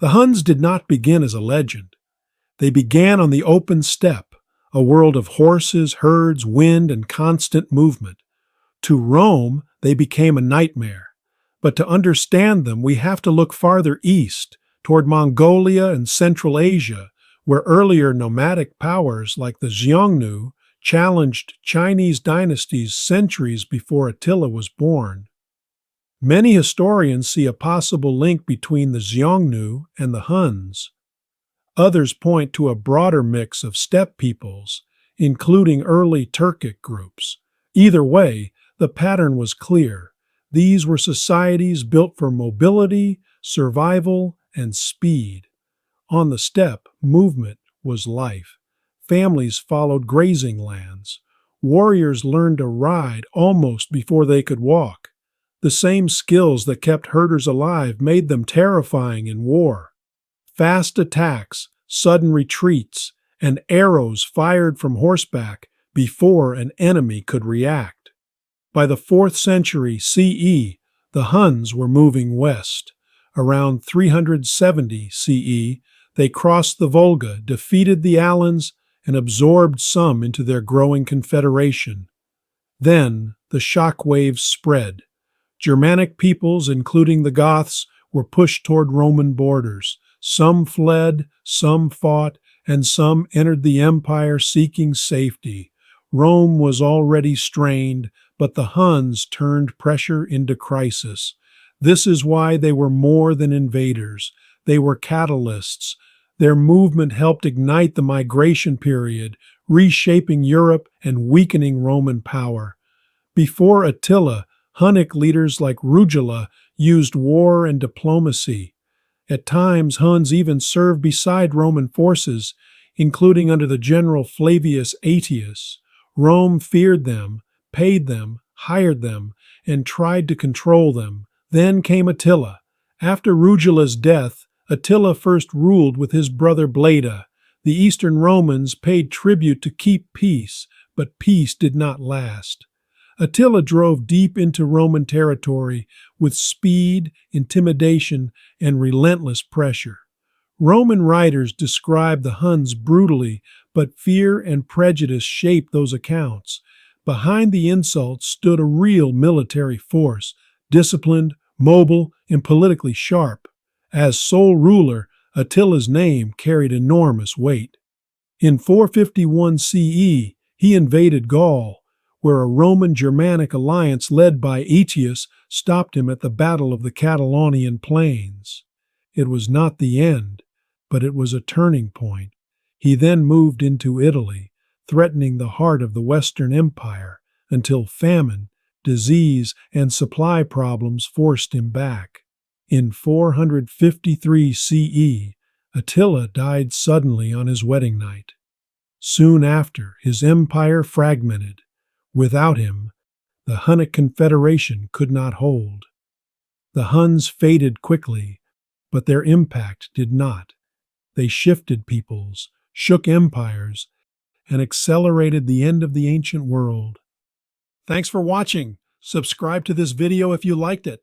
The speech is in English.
The Huns did not begin as a legend. They began on the open steppe, a world of horses, herds, wind, and constant movement. To Rome, they became a nightmare. But to understand them, we have to look farther east, toward Mongolia and Central Asia, where earlier nomadic powers like the Xiongnu challenged Chinese dynasties centuries before Attila was born. Many historians see a possible link between the Xiongnu and the Huns. Others point to a broader mix of steppe peoples, including early Turkic groups. Either way, the pattern was clear. These were societies built for mobility, survival, and speed. On the steppe, movement was life. Families followed grazing lands. Warriors learned to ride almost before they could walk. The same skills that kept herders alive made them terrifying in war. Fast attacks, sudden retreats, and arrows fired from horseback before an enemy could react. By the 4th century CE, the Huns were moving west. Around 370 CE, they crossed the Volga, defeated the Alans, and absorbed some into their growing confederation. Then the shock waves spread. Germanic peoples, including the Goths, were pushed toward Roman borders. Some fled, some fought, and some entered the empire seeking safety. Rome was already strained, but the Huns turned pressure into crisis. This is why they were more than invaders. They were catalysts. Their movement helped ignite the migration period, reshaping Europe and weakening Roman power. Before Attila, Hunnic leaders like Rugila used war and diplomacy. At times, Huns even served beside Roman forces, including under the general Flavius Aetius. Rome feared them, paid them, hired them, and tried to control them. Then came Attila. After Rugila's death, Attila first ruled with his brother Bleda. The Eastern Romans paid tribute to keep peace, but peace did not last. Attila drove deep into Roman territory with speed, intimidation, and relentless pressure. Roman writers describe the Huns brutally, but fear and prejudice shaped those accounts. Behind the insults stood a real military force, disciplined, mobile, and politically sharp. As sole ruler, Attila's name carried enormous weight. In 451 CE, he invaded Gaul, where a Roman-Germanic alliance led by Aetius stopped him at the Battle of the Catalaunian Plains. It was not the end, but it was a turning point. He then moved into Italy, threatening the heart of the Western Empire, until famine, disease, and supply problems forced him back. In 453 CE, Attila died suddenly on his wedding night. Soon after, his empire fragmented. Without him, the Hunnic Confederation could not hold. The Huns faded quickly, but their impact did not. They shifted peoples, shook empires, and accelerated the end of the ancient world. Thanks for watching. Subscribe to this video if you liked it.